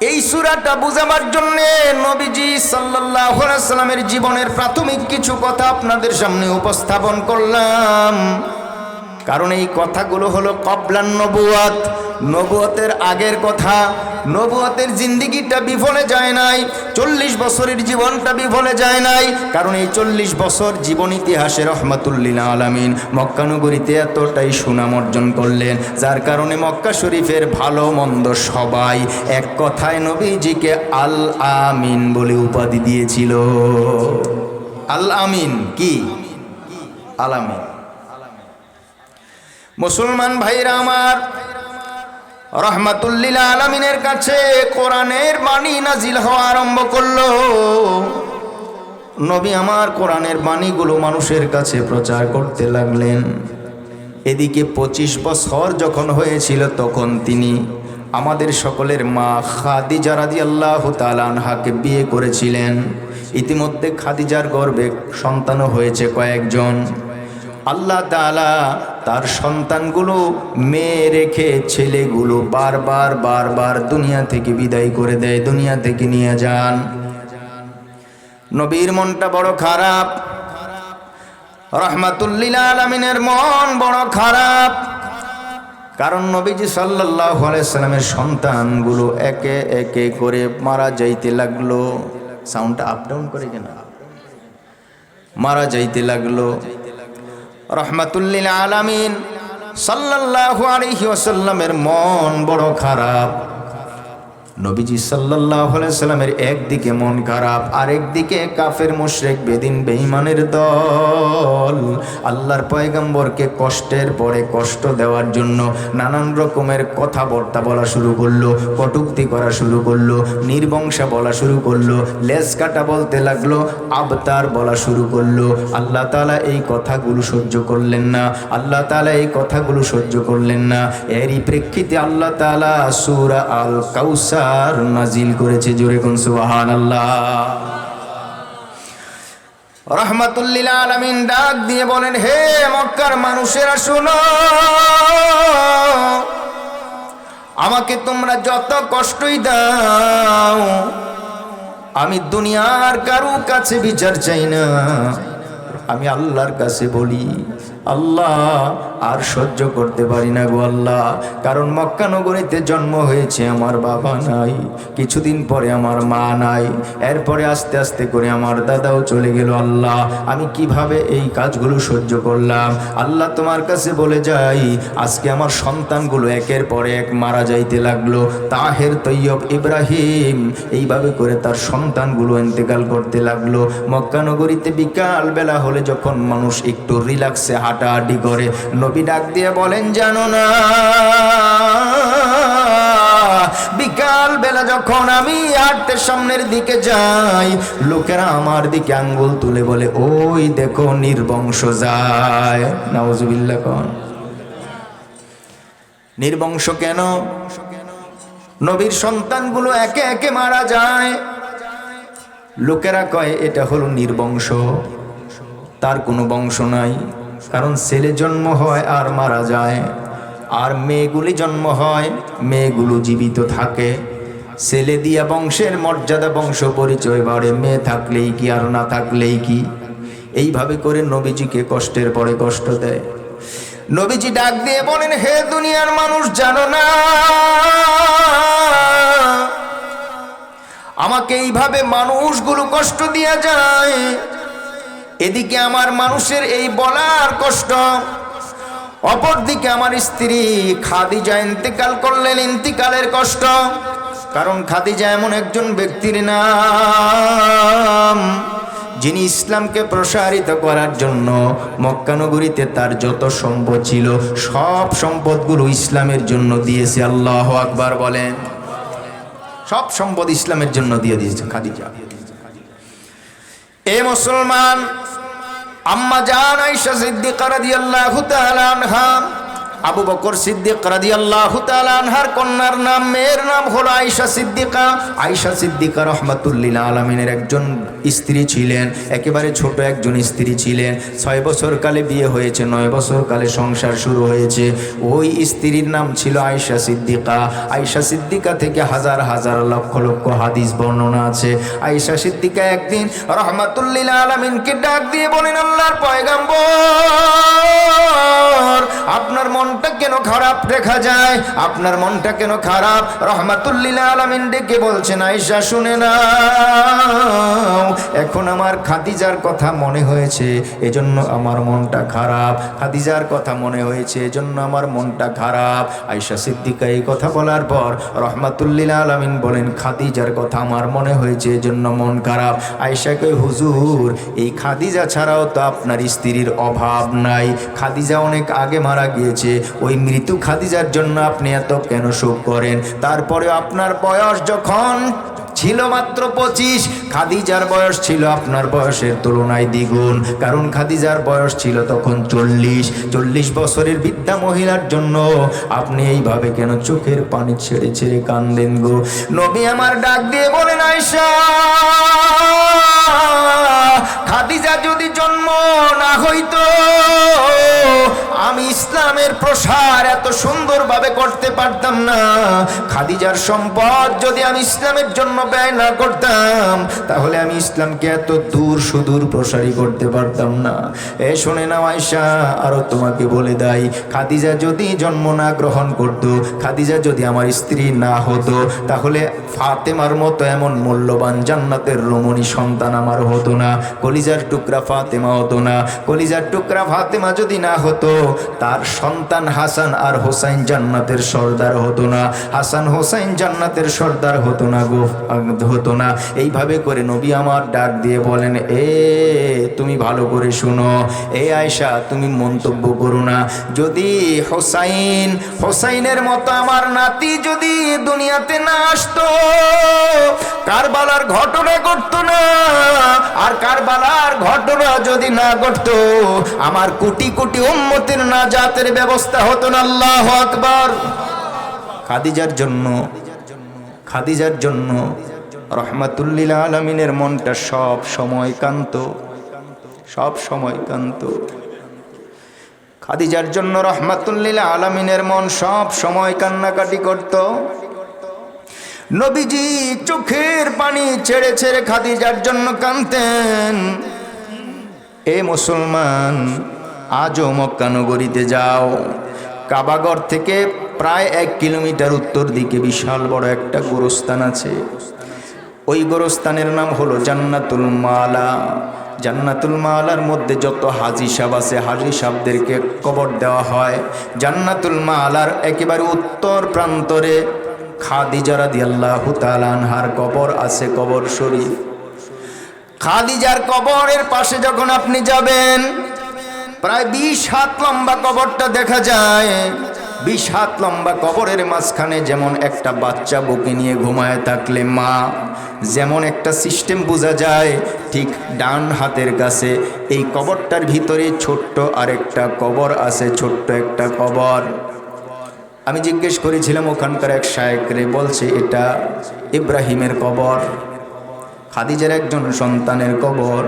এই সূরাটা বুঝাবার জন্য নবীজি সাল্লাল্লাহু আলাইহি ওয়াসাল্লামের জীবনের প্রাথমিক কিছু কথা আপনাদের সামনে উপস্থাপন করলাম, কারণ এই কথাগুলো হলো কবলান নবুয়াত, নবুয়তের আগের কথা। নবুয়তের জিন্দিগিটা বিফলে যায় নাই, 40 বছরের জীবনটা বিফলে যায় নাই, কারণ এই 40 বছর জীবন ইতিহাসে রহমাতুল লিল আলামিন মক্কা নগরীতে এতটাই সুনাম অর্জন করলেন, যার কারণে মক্কা শরীফের ভালো মন্দ সবাই এক কথায় নবীজিকে আল আমিন বলে উপাধি দিয়েছিল। আল আমিন কি? আল আমিন। মুসলমান ভাইরা আমার, রহমাতুল লিল আলামিনের কাছে কোরআনের বাণী নাজিল হওয়া আরম্ভ করলো। নবী আমার কোরআনের বাণীগুলো মানুষের কাছে প্রচার করতে লাগলেন। এদিকে 25 বছর যখন হয়েছিল তখন তিনি আমাদের সকলের মা খাদিজা রাদিয়াল্লাহু তাআলা আনহাকে বিয়ে করেছিলেন। ইতিমধ্যে খাদিজার গর্ভে সন্তানও হয়েছে কয়েকজন। আল্লাহ তাআলা তার সন্তানগুলো মেয়ে রেখে ছেলেগুলো বারবার দুনিয়া থেকে বিদায় করে দেয়, দুনিয়া থেকে নিয়ে যান। নবীর মনটা বড় খারাপ, রহমাতুল লিল আলামিনের মন বড় খারাপ, কারণ নবীজি সাল্লাল্লাহু আলাইহি ওয়াসাল্লামের সন্তানগুলো একে একে করে মারা যাইতে লাগলো। সাউন্ডটা আপ ডাউন করে কেন? মারা যাইতে লাগলো। রহমাতুল লিল আলামিন সাল্লাল্লাহু আলাইহি ওয়াসাল্লামের মন বড় খারাপ। নবীজি সাল্লাল্লাহু আলাইহি ওয়াসাল্লামের একদিকে মন খারাপ, আরেকদিকে কাফের মুশরিক বেদিন বেঈমানের দল আল্লাহর পয়গম্বরকে কষ্টের পরে কষ্ট দেওয়ার জন্য নানান রকমের কথাবার্তা বলা শুরু করলো, কটূক্তি করা শুরু করলো, নির্বংশা বলা শুরু করলো, লেজ কাটা বলতে লাগলো, আবতার বলা শুরু করলো। আল্লাহ তাআলা এই কথাগুলো সহ্য করলেন না, আল্লাহ তাআলা এই কথাগুলো সহ্য করলেন না। এরই প্রেক্ষিতে আল্লাহ তাআলা সূরা আল কাউসার নাজিল করেছে। জোরে কোন সুবহানাল্লাহ। রহমাতুল লিল আলামিন ডাক দিয়ে বলেন, হে মক্কার মানুষেরা শোনো, আমাকে তোমরা যত কষ্টই দাও, আমি দুনিয়ার কারো কাছে বিচার চাই না, আমি আল্লাহর কাছে বলি, আল্লাহ আর সহ্য করতে পারি না গো আল্লাহ, কারণ মক্কা নগরীতে জন্ম হয়েছে আমার বাবা নাই, কিছুদিন পরে আমার মা নাই, এরপরে আস্তে আস্তে করে আমার দাদাও চলে গেল। আল্লাহ আমি কিভাবে এই কাজগুলো সহ্য করলাম? আল্লাহ তোমার কাছে বলে যাই, আজকে আমার সন্তানগুলো একের পর এক মারা যাইতে লাগলো। তাহের, তৈয়ব, ইব্রাহিম, এইভাবে করে তার সন্তানগুলো ইন্তেকাল করতে লাগলো। মক্কা নগরীতে বিকাল বেলা হলে যখন মানুষ একটু রিল্যাক্সে হাঁটাহাঁটি করে, নবী ডাক দিয়ে বলেন, জানো না বিকাল বেলা যখন আমি হাঁটতে সামনের দিকে যাই, লোকেরা আমার দিকে আঙ্গুল তুলে বলে, ওই দেখো নির্বংশ যায়। নাউজুবিল্লাহ। কোন নির্বংশ? কেন? নবীর সন্তানগুলো একে একে মারা যায়, লোকেরা কয় এটা হলো নির্বংশ, তার কোনো বংশ নাই। কারণ ছেলে জন্ম হয় আর মারা যায়, আর মেয়েগুলি জন্ম হয়, মেয়েগুলো জীবিত থাকে। ছেলে দিয়া বংশের মর্যাদা, বংশ পরিচয় বাড়ে, মেয়ে থাকলেই কি আর না থাকলেই কি। এইভাবে করে নবীজিকে কষ্টের পরে কষ্ট দেয়। নবীজি ডাক দিয়ে বলেন, হে দুনিয়ার মানুষ, জানো না আমাকে এইভাবে মানুষগুলো কষ্ট দিয়া যায়, এদিকে আমার মানুষের এই বলার কষ্ট, অপরদিকে আমার স্ত্রী খাদিজা ইন্তেকাল করলেন, ইন্তেকালের কষ্ট। কারণ খাদিজা এমন একজন ব্যক্তির নাম যিনি ইসলামকে প্রসারিত করার জন্য মক্কা নগরীতে তার যত সম্পদ ছিল সব সম্পদগুলো ইসলামের জন্য দিয়েছে। আল্লাহু আকবার বলেন। সব সম্পদ ইসলামের জন্য দিয়ে দিয়েছে খাদিজা। এ মুসলমান, আম্মা জান আয়েশা সিদ্দিকা রাদিয়াল্লাহু তাআলা আনহা, আবু বকর সিদ্দিক রাদিয়াল্লাহু তাআলা আনহার কন্যার নাম, মেয়ের নাম হলো আয়েশা সিদ্দিকা। আয়েশা সিদ্দিকা রাহমাতুল লিল আলামিনের একজন স্ত্রী ছিলেন, একেবারে ছোট একজন স্ত্রী ছিলেন। 6 বছর কালে বিয়ে হয়েছে, 9 বছর কালে সংসার শুরু হয়েছে। ওই স্ত্রীর নাম ছিল আয়েশা সিদ্দিকা। আয়েশা সিদ্দিকা থেকে হাজার হাজার লক্ষ লক্ষ হাদিস বর্ণনা আছে। আয়েশা সিদ্দিকা একদিন রাহমাতুল লিল আলামিনকে ডাক দিয়ে বলেন, আল্লাহর পয়গম্বর, আপনার মনটা কেন খারাপ দেখা যায়? আপনার মনটা কেন খারাপ? রাহমাতুল লিল আলামিন ডেকে বলছেন, আয়েশা শুনে নাও, এখন আমার খাদিজার কথা মনে হয়েছে, এজন্য আমার মনটা খারাপ। খাদিজার কথা মনে হয়েছে, এজন্য আমার মনটা খারাপ। আয়েশা সিদ্দিকা এই কথা বলার পর রাহমাতুল লিল আলামিন বলেন, খাদিজার কথা আমার মনে হয়েছে, এজন্য মন খারাপ। আয়েশা কই, হুজুর, এই খাদিজা ছাড়াও তো আপনার স্ত্রীর অভাব নাই। খাদিজা অনেক আগে মারা গিয়েছে, ওই মৃত্যু খাদিজার জন্য আপনি এত কেন শোক করেন? তারপরে আপনার বয়স যখন ছিল মাত্র 25, খাদিজার বয়স ছিল আপনার বয়সের তুলনায় দ্বিগুণ। কারণ খাদিজার বয়স ছিল তখন 40 বছরের বৃদ্ধা মহিলার জন্য আপনি এইভাবে কেন চোখের পানি ছেড়ে ছেড়ে কান্দেন গো? নবী আমার ডাক দিয়ে বলেন, আয়েশা, খাদিজা যদি জন্ম না হইতো, আমি ইসলামের প্রসার এত সুন্দরভাবে করতে পারতাম না। খাদিজার সম্পদ যদি আমি ইসলামের জন্য ব্যয় না করতাম, তাহলে আমি ইসলামকে এত দূর সুদূর প্রসারী করতে পারতাম না। এ শুনে নাও আয়েশা, আরো তোমাকে বলে দেই, খাদিজা যদি জন্ম না গ্রহণ করত, খাদিজা যদি আমার স্ত্রী না হতো, তাহলে ফাতেমার মতো এমন মূল্যবান জান্নাতের রমণী সন্তান আমার হতো না। কলিজার টুকরা ফাতেমা হতো না। কলিজার টুকরা ফাতেমা যদি না হতো, তার সন্তান হাসান আর হোসাইন জান্নাতের সর্দার হতো না। হাসান হোসাইন জান্নাতের সর্দার হতো না গো, হতো না। এইভাবে করে নবী আমার ডাক দিয়ে বলেন, এ তুমি ভালো করে শুনো, এ আয়েশা, তুমি মন্তব্য করো না। যদি হোসাইনের মতো আমার নাতি যদি দুনিয়াতে না আসতো, কারবালার ঘটনা ঘটতো না। আর কারবালার ঘটনা যদি না ঘটতো, আমার কোটি কোটি উম্মতের নাজাতের ব্যবস্থা হতো না। আল্লাহু আকবার। খাদিজার জন্য রাহমাতুল লিল আলামিনের মনটা সব সময় কান্ত। খাদিজার জন্য রাহমাতুল লিল আলামিনের মন সব সময় কান্নাকাটি করত। নবীজি চোখের পানি ছেড়ে ছেড়ে খাদিজার জন্য কাঁদতেন। এ মুসলমান, আজও মক্কা নগরীতে যাও, কাবাগর থেকে প্রায় 1 কিলোমিটার উত্তর দিকে বিশাল বড় একটা গোরস্থান আছে। ওই গোরস্থানের নাম হলো জান্নাতুল মালা। জান্নাতুল মালার মধ্যে যত হাজী সাহেব আছে, হাজী সাহেবদেরকে কবর দেওয়া হয়। জান্নাতুল মালার একেবারে উত্তর প্রান্তরে খাদিজা রাদিয়াল্লাহু তাআলা আনহার কবর আছে, কবর শরীফ। খাদিজার কবরের পাশে যখন আপনি যাবেন, প্রায় 20 হাত লম্বা কবরটা দেখা যায়। 20 হাত লম্বা কবরের মাঝখানে যেমন একটা বাচ্চা বুকে নিয়ে ঘুমায় থাকলে মা যেমন একটা সিস্টেম বোঝা যায়, ঠিক ডান হাতের কাছে এই কবরটার ভিতরে ছোট্ট আরেকটা কবর আছে, ছোট্ট একটা কবর। আমি জিজ্ঞেস করেছিলাম ওখানকার এক শায়েখরে, বলছে এটা ইব্রাহিমের কবর, খাদিজার একজন সন্তানের কবর।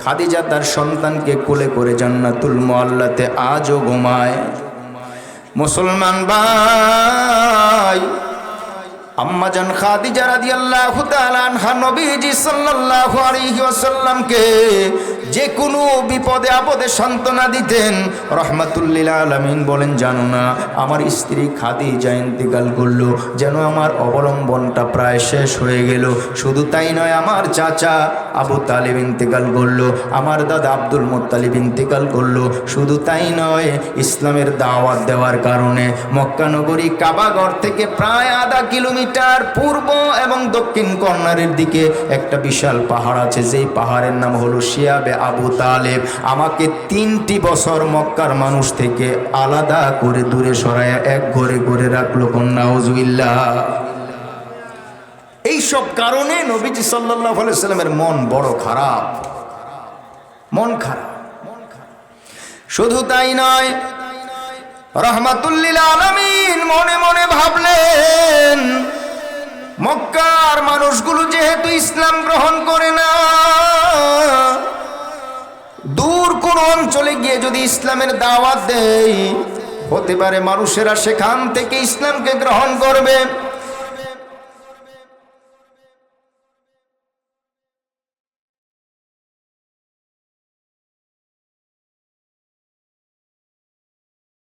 খাদিজা তার সন্তানকে কোলে করে জান্নাতুল মুআল্লাতে আজও ঘুমায়। মুসলমান ভাই, আম্মাজান খাদিজা রাদিয়াল্লাহু তাআলা আনহা নবীজি সাল্লাল্লাহু আলাইহি ওয়াসাল্লামকে যে কোনো বিপদে আপদে সান্ত্বনা দিতেন। রহমাতুল্লিল আলামিন বলেন, জানো না আমার স্ত্রী খাদিজা ইন্তেকাল করলো, যেন আমার অবলম্বনটা প্রায় শেষ হয়ে গেল। শুধু তাই নয়, আমার চাচা আবু তালিব ইন্তেকাল করলো, আমার দাদা আব্দুল মুত্তালিব ইন্তেকাল করলো। শুধু তাই নয়, ইসলামের দাওয়াত দেওয়ার কারণে মক্কা নগরী কাবাগর থেকে প্রায় আধা কিলোমিটার পূর্ব এবং দক্ষিণ কর্নারের দিকে একটা বিশাল পাহাড় আছে, যেই পাহাড়ের নাম হলো শিয়াবে আবু তালেব। আমাকে 3টি বছর মক্কার মানুষ থেকে আলাদা করে দূরে সরায়া এক ঘরে করে রাখলো। নাউজুবিল্লাহ। এইসব কারণে নবীজি সাল্লাল্লাহু আলাইহি সাল্লামের মন বড় খারাপ, মন খারাপ। শুধু তাই নয়, রহমাতুল্লিল আলামিন মনে মনে ভাবলেন, মক্কার মানুষগুলো যেহেতু ইসলাম গ্রহণ করে না, দূর কোন অঞ্চলে গিয়ে যদি ইসলামের দাওয়াত দেই, হতে পারে মানুষেরা সেখান থেকে ইসলামকে গ্রহণ করবে।